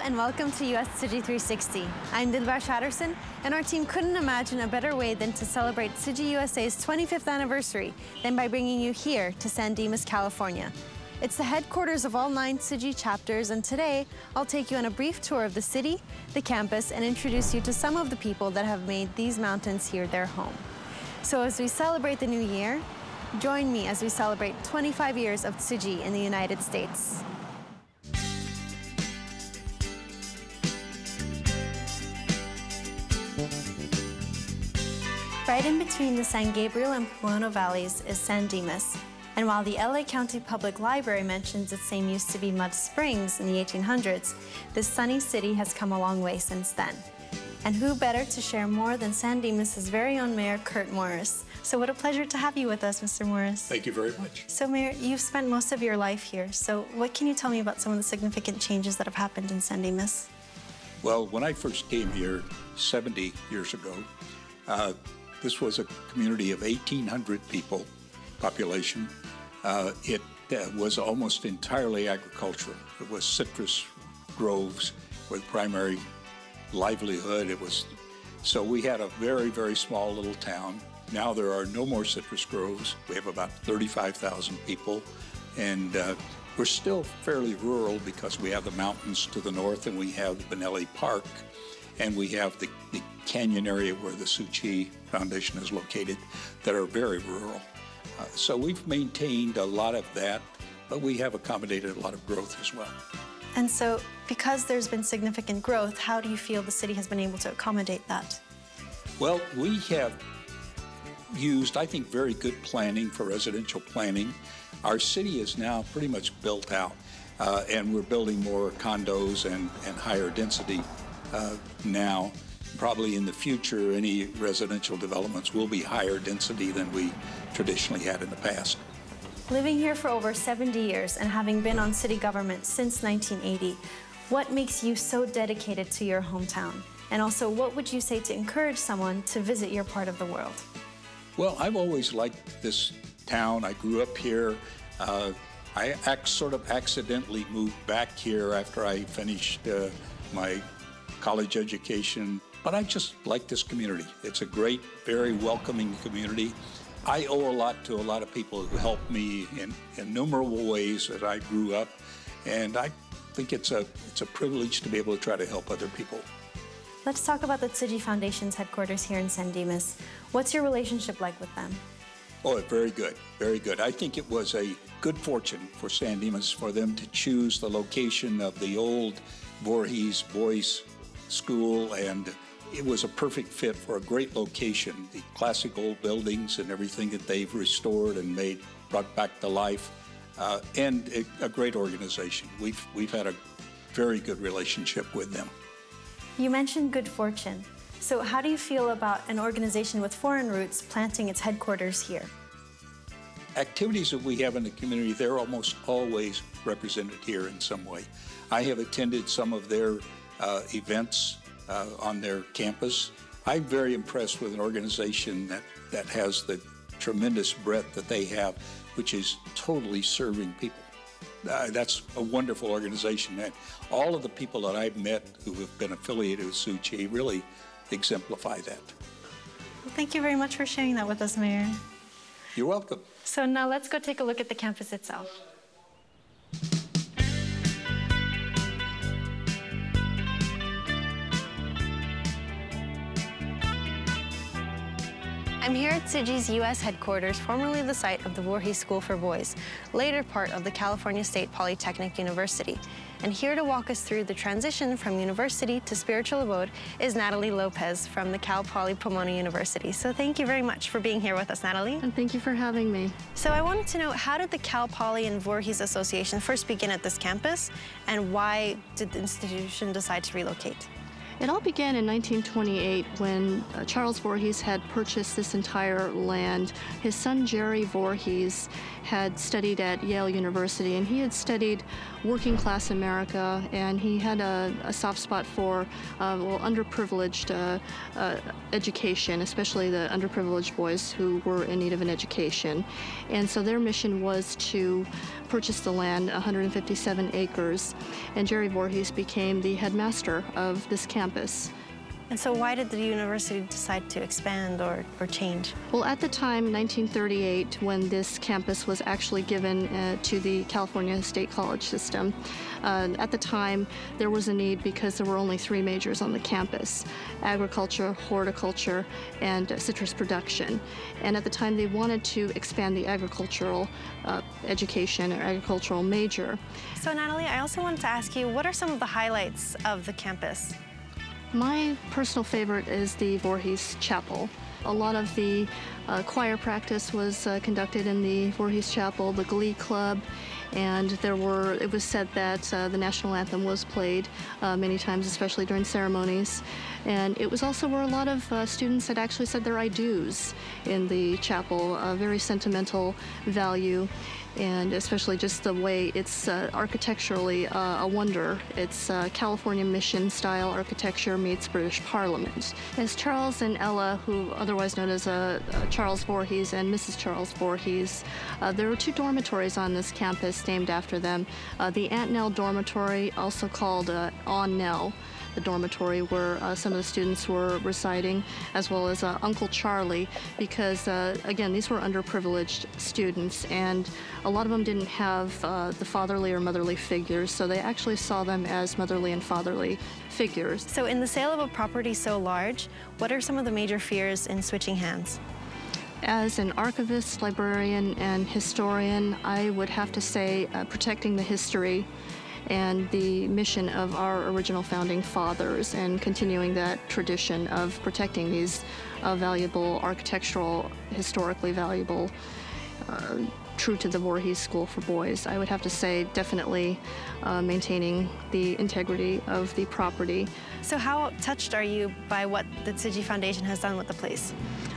and welcome to USTC360. I'm Dilbar Shatterson, and our team couldn't imagine a better way than to celebrate Tzu Chi USA's 25th anniversary than by bringing you here to San Dimas, California. It's the headquarters of all 9 Tzu Chi chapters, and today I'll take you on a brief tour of the city, the campus, and introduce you to some of the people that have made these mountains here their home. So as we celebrate the new year, join me as we celebrate 25 years of Tzu Chi in the United States. Right in between the San Gabriel and Bueno valleys is San Dimas. And while the LA County Public Library mentions its name used to be Mud Springs in the 1800s, this sunny city has come a long way since then. And who better to share more than San Dimas' very own Mayor, Kurt Morris. So what a pleasure to have you with us, Mr. Morris. Thank you very much. So Mayor, you've spent most of your life here. So what can you tell me about some of the significant changes that have happened in San Dimas? Well, when I first came here 70 years ago, this was a community of 1,800 people, population. It was almost entirely agricultural. It was citrus groves were the primary livelihood. So we had a very, very small little town. Now there are no more citrus groves. We have about 35,000 people, and we're still fairly rural because we have the mountains to the north, and we have the Benelli Park, and we have the canyon area where the Tzu Chi Foundation is located that are very rural. So we've maintained a lot of that, but we have accommodated a lot of growth as well. And so, because there's been significant growth, how do you feel the city has been able to accommodate that? Well, we have used, I think, very good planning for residential planning. Our city is now pretty much built out, and we're building more condos and higher density now. Probably in the future, any residential developments will be higher density than we traditionally had in the past. Living here for over 70 years and having been on city government since 1980, what makes you so dedicated to your hometown? And also, what would you say to encourage someone to visit your part of the world? Well, I've always liked this town. I grew up here. I sort of accidentally moved back here after I finished my college education. But I just like this community. It's a great, very welcoming community. I owe a lot to a lot of people who helped me in innumerable ways as I grew up, and I think it's a privilege to be able to try to help other people. Let's talk about the Tzu Chi Foundation's headquarters here in San Dimas. What's your relationship like with them? Oh, very good, very good. I think it was a good fortune for San Dimas for them to choose the location of the old Voorhees Boys School, and it was a perfect fit for a great location. The classic old buildings and everything that they've restored and brought back to life, and a great organization. We've had a very good relationship with them. You mentioned good fortune. So how do you feel about an organization with foreign roots planting its headquarters here? Activities that we have in the community, they're almost always represented here in some way. I have attended some of their events on their campus. I'm very impressed with an organization that has the tremendous breadth that they have, which is totally serving people. That's a wonderful organization. And all of the people that I've met who have been affiliated with Tzu Chi really exemplify that. Well, thank you very much for sharing that with us, Mayor. You're welcome. So now let's go take a look at the campus itself. I'm here at Tzu Chi's U.S. headquarters, formerly the site of the Voorhees School for Boys, later part of the California State Polytechnic University. And here to walk us through the transition from university to spiritual abode is Natalie Lopez from the Cal Poly Pomona University. So thank you very much for being here with us, Natalie. And thank you for having me. So I wanted to know, how did the Cal Poly and Voorhees Association first begin at this campus, and why did the institution decide to relocate? It all began in 1928 when Charles Voorhees had purchased this entire land. His son Jerry Voorhees had studied at Yale University, and he had studied working class America, and he had a soft spot for underprivileged education, especially the underprivileged boys who were in need of an education. And so their mission was to purchase the land, 157 acres, and Jerry Voorhees became the headmaster of this campus. And so why did the university decide to expand or change? Well, at the time, 1938, when this campus was actually given to the California State College system, at the time there was a need because there were only 3 majors on the campus: agriculture, horticulture, and citrus production. And at the time they wanted to expand the agricultural education or agricultural major. So Natalie, I also wanted to ask you, what are some of the highlights of the campus? My personal favorite is the Voorhees Chapel. A lot of the choir practice was conducted in the Voorhees Chapel, the Glee Club, and it was said that the national anthem was played many times, especially during ceremonies. And it was also where a lot of students had actually said their I do's in the chapel, a very sentimental value. And especially just the way it's architecturally a wonder. It's California mission-style architecture meets British Parliament. As Charles and Ella, who otherwise known as Charles Voorhees and Mrs. Charles Voorhees, there were 2 dormitories on this campus named after them. The Aunt Nell Dormitory, also called On Nell, the dormitory where some of the students were residing, as well as Uncle Charlie, because again, these were underprivileged students, and a lot of them didn't have the fatherly or motherly figures, so they actually saw them as motherly and fatherly figures. So in the sale of a property so large, what are some of the major fears in switching hands? As an archivist, librarian, and historian, I would have to say protecting the history and the mission of our original founding fathers, and continuing that tradition of protecting these valuable architectural, historically valuable, true to the Voorhees School for Boys. I would have to say definitely maintaining the integrity of the property. So how touched are you by what the Tzu Chi Foundation has done with the place?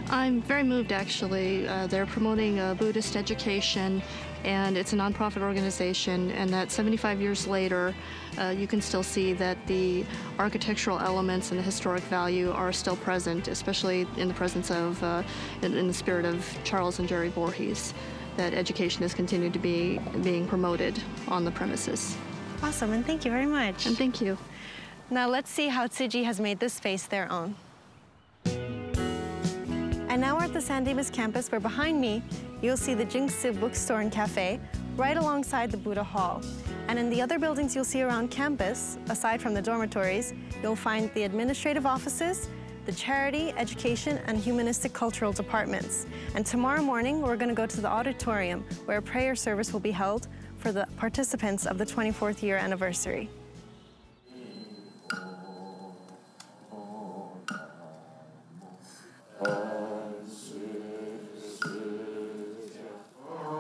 I'm very moved, actually. They're promoting Buddhist education, and it's a nonprofit organization, and that 75 years later, you can still see that the architectural elements and the historic value are still present, especially in the presence of, in the spirit of Charles and Jerry Voorhees, that education has continued to be being promoted on the premises. Awesome, and thank you very much. And thank you. Now let's see how Tzu Chi has made this space their own. And now we're at the San Dimas campus, where behind me, you'll see the Jingsu bookstore and cafe right alongside the Buddha Hall. And in the other buildings you'll see around campus, aside from the dormitories, you'll find the administrative offices, the charity, education, and humanistic cultural departments. And tomorrow morning, we're going to go to the auditorium, where a prayer service will be held for the participants of the 24th year anniversary.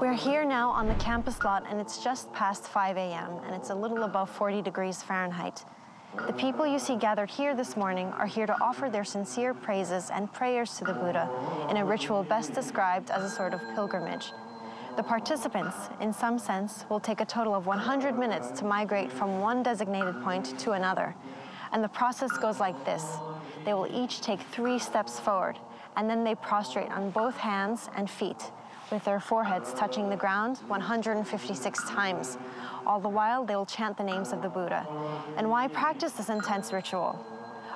We're here now on the campus lot, and it's just past 5 a.m., and it's a little above 40 degrees Fahrenheit. The people you see gathered here this morning are here to offer their sincere praises and prayers to the Buddha in a ritual best described as a sort of pilgrimage. The participants, in some sense, will take a total of 100 minutes to migrate from one designated point to another. And the process goes like this. They will each take 3 steps forward, and then they prostrate on both hands and feet, with their foreheads touching the ground 156 times. All the while, they will chant the names of the Buddha. And why practice this intense ritual?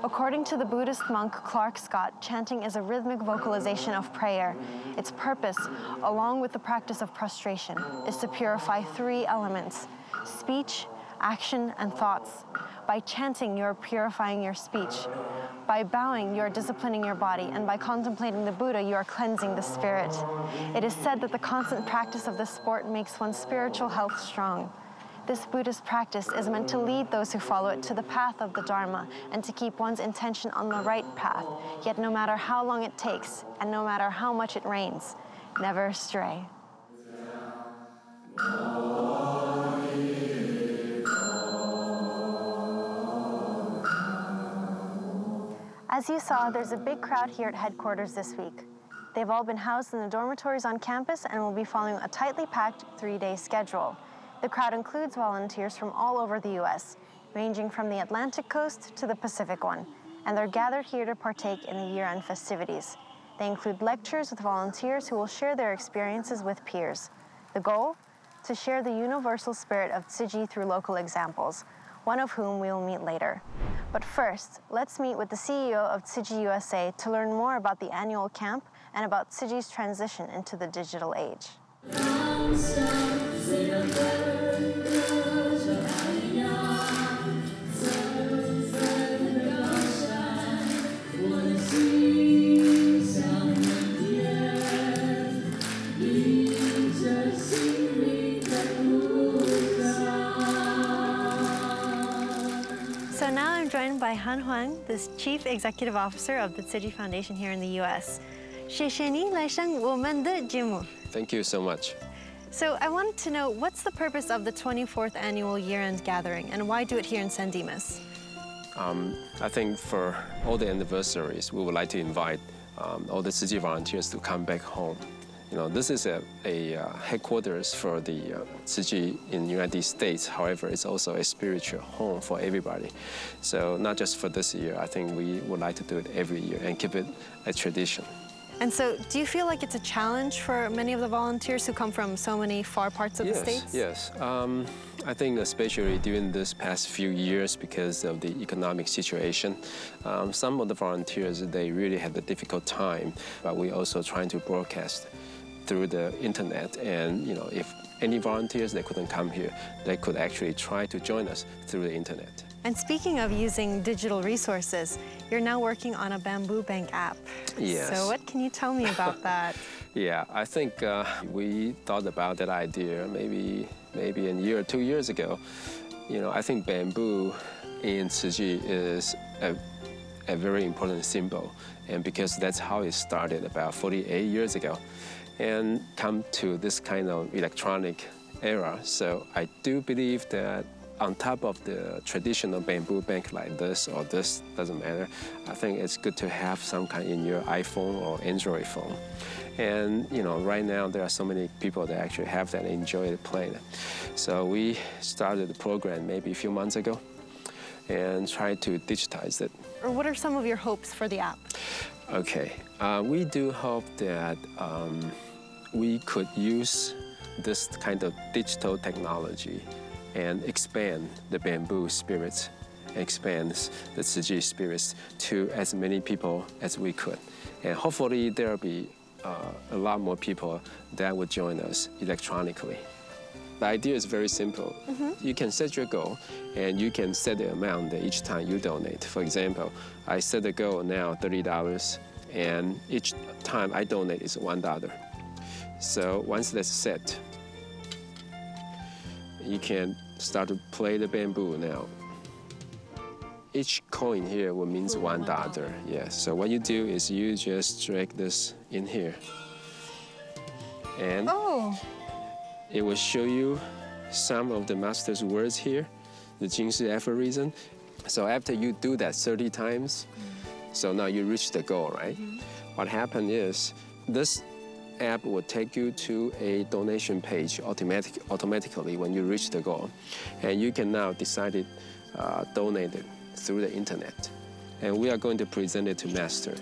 According to the Buddhist monk Clark Scott, chanting is a rhythmic vocalization of prayer. Its purpose, along with the practice of prostration, is to purify 3 elements: speech, action, and thoughts. By chanting, you're purifying your speech. By bowing, you're disciplining your body, and by contemplating the Buddha, you are cleansing the spirit. It is said that the constant practice of this sport makes one's spiritual health strong. This Buddhist practice is meant to lead those who follow it to the path of the Dharma and to keep one's intention on the right path, yet no matter how long it takes and no matter how much it rains, never stray. As you saw, there's a big crowd here at headquarters this week. They've all been housed in the dormitories on campus and will be following a tightly packed 3-day schedule. The crowd includes volunteers from all over the U.S., ranging from the Atlantic coast to the Pacific one, and they're gathered here to partake in the year-end festivities. They include lectures with volunteers who will share their experiences with peers. The goal? To share the universal spirit of Tzu Chi through local examples, one of whom we will meet later. But first, let's meet with the CEO of Tzu Chi USA to learn more about the annual camp and about Tzu Chi's transition into the digital age. So now I'm joined by Han Huang, the Chief Executive Officer of the Tzu Chi Foundation here in the U.S. 谢谢你来上我们的节目. Thank you so much. So I wanted to know, what's the purpose of the 24th annual year-end gathering, and why do it here in San Dimas? I think for all the anniversaries, we would like to invite all the Tzu Chi volunteers to come back home. You know, this is a headquarters for the Tzu Chi in the United States. However, it's also a spiritual home for everybody. So not just for this year, I think we would like to do it every year and keep it a tradition. And so, do you feel like it's a challenge for many of the volunteers who come from so many far parts of the States? Yes. I think especially during this past few years, because of the economic situation, some of the volunteers, they really have a difficult time. But we're also trying to broadcast through the internet. And, you know, if any volunteers that couldn't come here, they could actually try to join us through the internet. And speaking of using digital resources, you're now working on a bamboo bank app. Yes. So what can you tell me about that? Yeah, I think we thought about that idea maybe a year or 2 years ago. You know, I think bamboo in Tzu Chi is a very important symbol, and because that's how it started about 48 years ago, and come to this kind of electronic era. So I do believe that on top of the traditional bamboo bank like this or this, doesn't matter, I think it's good to have some kind in your iPhone or Android phone. And, you know, right now there are so many people that actually have that and enjoy it playing it. So we started the program maybe a few months ago and tried to digitize it. Or what are some of your hopes for the app? Okay, we do hope that we could use this kind of digital technology and expand the bamboo spirits, expand the Tzu Chi spirits to as many people as we could. And hopefully there'll be a lot more people that would join us electronically. The idea is very simple. You can set your goal, and you can set the amount that each time you donate. For example, I set the goal now $30, and each time I donate is $1. So once that's set, you can start to play the bamboo now. Each coin here will means $1. Yes. So what you do is you just drag this in here, and it will show you some of the master's words here, the Jingshi aphorism. So after you do that 30 times, so now you reach the goal, right? What happened is this app will take you to a donation page automatically when you reach the goal. And you can now decide to donate it through the internet. And we are going to present it to Master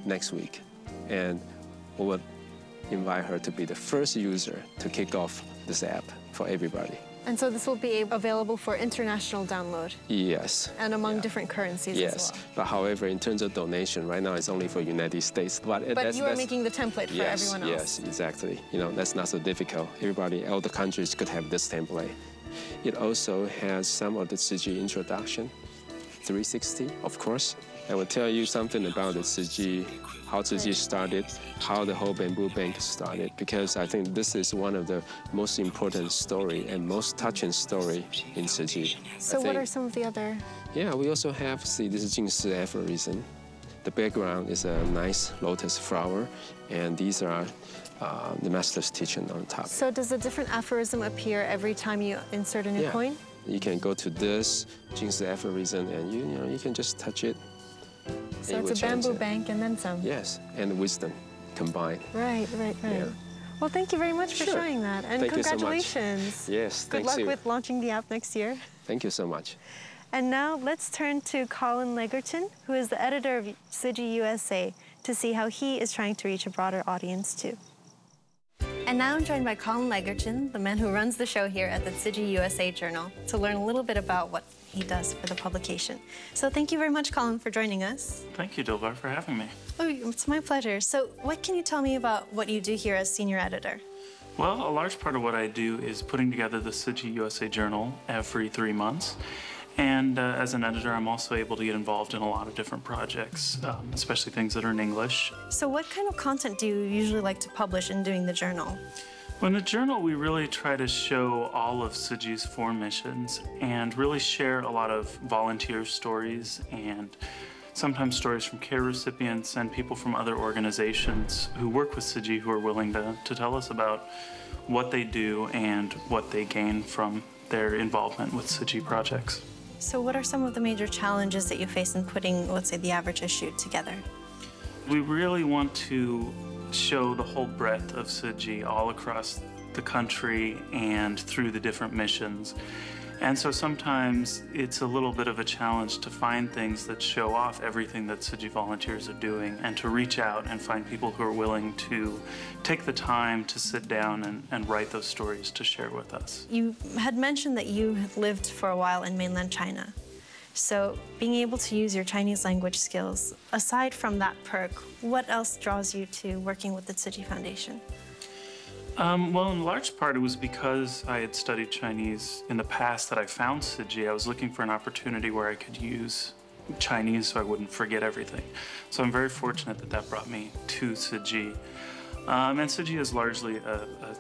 next week. And we will invite her to be the first user to kick off this app for everybody. And so this will be available for international download? Yes. And among different currencies as well? But however, in terms of donation, right now it's only for United States. But you are making the template for everyone else? Yes, exactly. You know, that's not so difficult. Everybody, all the countries could have this template. It also has some of the Tzu Chi introduction, 360, of course. I will tell you something about the Tzu Chi, how Tzu Chi started, how the whole bamboo bank started, because I think this is one of the most important story and most touching story in Tzu Chi. So what are some of the other? Yeah, we also have, see, this is Jingshi aphorism. The background is a nice lotus flower, and these are the master's teaching on top. So does a different aphorism appear every time you insert a new coin? You can go to this Jingshi aphorism, and you can just touch it. So it's a bamboo bank and then some. Yes, and wisdom combined. Right. Yeah. Well, thank you very much for showing that. And thank congratulations. You so much. Yes, Good luck with launching the app next year. Thank you so much. And now let's turn to Colin Legerton, who is the editor of Tzu Chi USA, to see how he is trying to reach a broader audience too. And now I'm joined by Colin Legerton, the man who runs the show here at the Tzu Chi USA Journal, to learn a little bit about what he does for the publication. So thank you very much, Colin, for joining us. Thank you, Dilbar, for having me. Oh, it's my pleasure. So what can you tell me about what you do here as senior editor? Well, a large part of what I do is putting together the Tzu Chi USA Journal every 3 months. And as an editor, I'm also able to get involved in a lot of different projects, especially things that are in English. So what kind of content do you usually like to publish in doing the journal? Well, in the journal, we really try to show all of Tzu Chi's 4 missions and really share a lot of volunteer stories and sometimes stories from care recipients and people from other organizations who work with Tzu Chi who are willing to tell us about what they do and what they gain from their involvement with Tzu Chi projects. So what are some of the major challenges that you face in putting, let's say, the average issue together? We really want to show the whole breadth of Tzu Chi all across the country and through the different missions. And so sometimes it's a little bit of a challenge to find things that show off everything that Tzu Chi volunteers are doing and to reach out and find people who are willing to take the time to sit down and write those stories to share with us. You had mentioned that you had lived for a while in mainland China. So being able to use your Chinese language skills, aside from that perk, what else draws you to working with the Tzu Chi Foundation? Well, in large part, it was because I had studied Chinese in the past that I found Tzu Chi. I was looking for an opportunity where I could use Chinese so I wouldn't forget everything. So I'm very fortunate that that brought me to Tzu Chi. And Tzu Chi is largely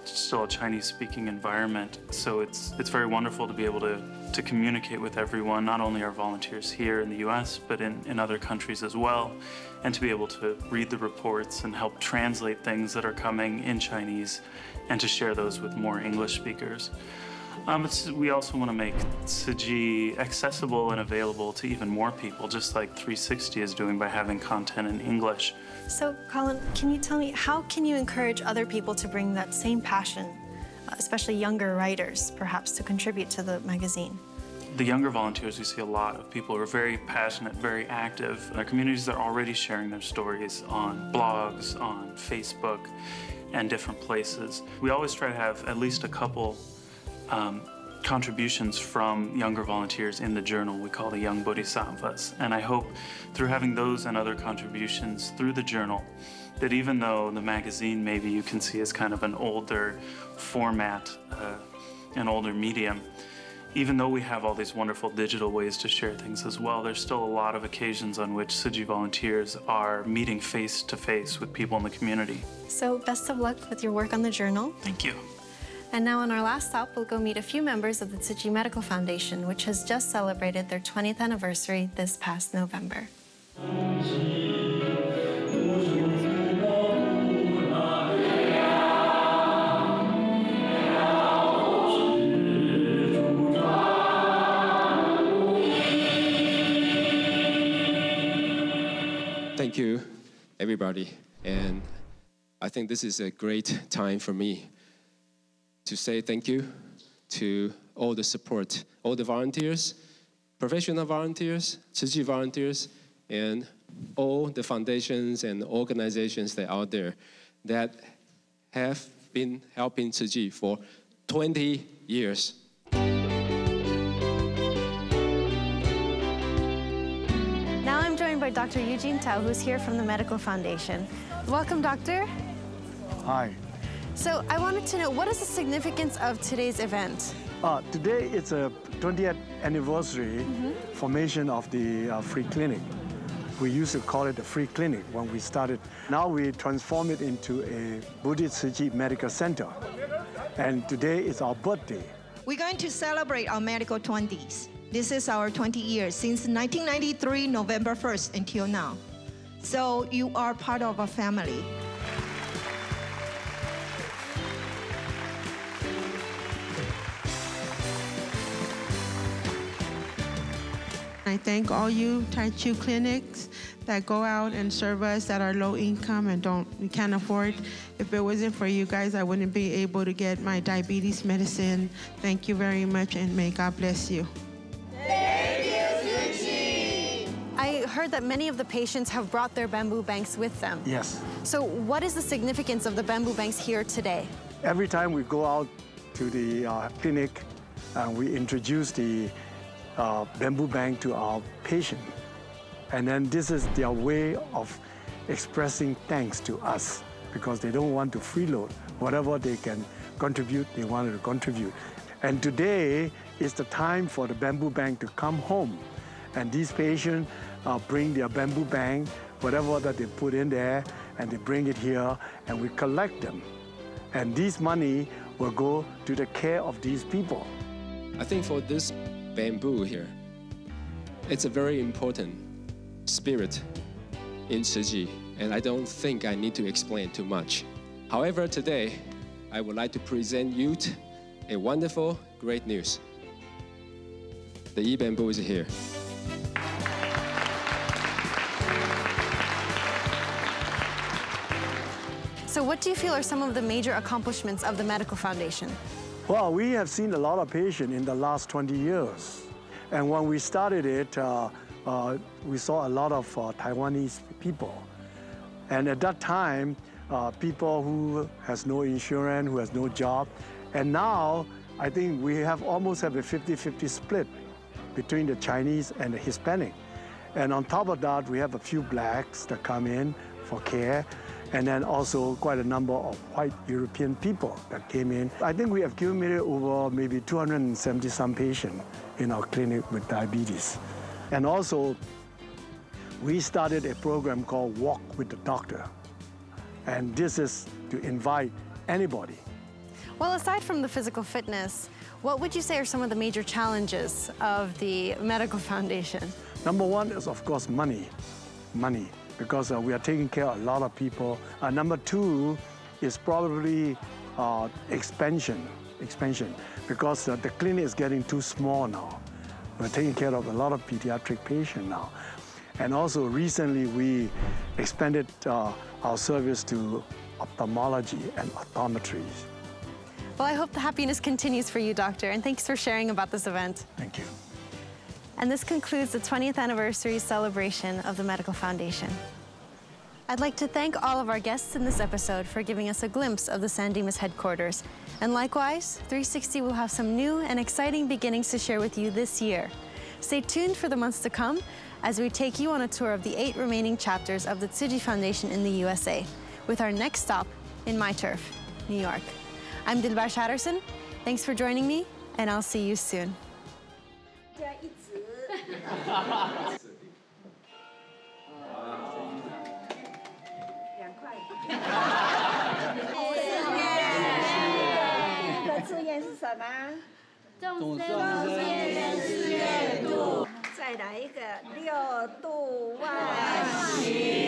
still a Chinese-speaking environment, so it's very wonderful to be able to communicate with everyone, not only our volunteers here in the U.S., but in other countries as well, and to be able to read the reports and help translate things that are coming in Chinese and to share those with more English speakers. We also want to make Tzu Chi accessible and available to even more people, just like 360 is doing by having content in English. So, Colin, can you tell me, how can you encourage other people to bring that same passion, especially younger writers, perhaps, to contribute to the magazine? The younger volunteers, we see a lot of people who are very passionate, very active. Their communities are already sharing their stories on blogs, on Facebook, and different places. We always try to have at least a couple contributions from younger volunteers in the journal we call the Young Bodhisattvas. And I hope through having those and other contributions through the journal, that even though the magazine maybe you can see as kind of an older format, an older medium, even though we have all these wonderful digital ways to share things as well, there's still a lot of occasions on which Tzu Chi volunteers are meeting face to face with people in the community. So best of luck with your work on the journal. Thank you. And now on our last stop, we'll go meet a few members of the Tzu Chi Medical Foundation, which has just celebrated their 20th anniversary this past November. Thank you, everybody. And I think this is a great time for me to say thank you to all the support, all the volunteers, professional volunteers, Tzu Chi volunteers, and all the foundations and organizations that are out there that have been helping Tzu Chi for 20 years. Now I'm joined by Dr. Eugene Tao, who's here from the Medical Foundation. Welcome, Doctor. Hi. So I wanted to know, what is the significance of today's event? Today it's a 20th anniversary formation of the free clinic. We used to call it the free clinic when we started. Now we transform it into a Buddhist Tzu Chi medical center. And today is our birthday. We're going to celebrate our medical 20s. This is our 20 years, since 1993, November 1st until now. So you are part of our family. I thank all you Tai Chi clinics that go out and serve us that are low income and we can't afford. If it wasn't for you guys, I wouldn't be able to get my diabetes medicine. Thank you very much, and may God bless you. Thank you, Tzu Chi. I heard that many of the patients have brought their bamboo banks with them. Yes. So what is the significance of the bamboo banks here today? Every time we go out to the clinic, we introduce the bamboo bank to our patient. And then this is their way of expressing thanks to us, because they don't want to freeload. Whatever they can contribute, they wanted to contribute. And today is the time for the bamboo bank to come home. And these patients bring their bamboo bank, whatever that they put in there, and they bring it here, and we collect them. And this money will go to the care of these people. I think for this bamboo here, it's a very important spirit in Tzu Chi, and I don't think I need to explain too much. However, today, I would like to present you a wonderful, great news. The e-bamboo is here. So what do you feel are some of the major accomplishments of the Medical Foundation? Well, we have seen a lot of patients in the last 20 years. And when we started it, we saw a lot of Taiwanese people. And at that time, people who has no insurance, who has no job. And now, I think we almost have a 50-50 split between the Chinese and the Hispanic. And on top of that, we have a few blacks that come in for care. And then also quite a number of white European people that came in. I think we have accumulated over maybe 270-some patients in our clinic with diabetes. And also, we started a program called Walk with the Doctor. And this is to invite anybody. Well, aside from the physical fitness, what would you say are some of the major challenges of the Medical Foundation? Number one is, of course, money. Because we are taking care of a lot of people. Number two is probably expansion, because the clinic is getting too small now. We're taking care of a lot of pediatric patients now. And also recently we expanded our service to ophthalmology and optometry. Well, I hope the happiness continues for you, Doctor, and thanks for sharing about this event. Thank you. And this concludes the 20th anniversary celebration of the Medical Foundation. I'd like to thank all of our guests in this episode for giving us a glimpse of the San Dimas headquarters. And likewise, 360 will have some new and exciting beginnings to share with you this year. Stay tuned for the months to come as we take you on a tour of the 8 remaining chapters of the Tzu Chi Foundation in the USA, with our next stop in my turf, New York. I'm Dilbar Shatterson. Thanks for joining me, and I'll see you soon. 志愿是什么？众生皆是愿度。再来一个六度万行。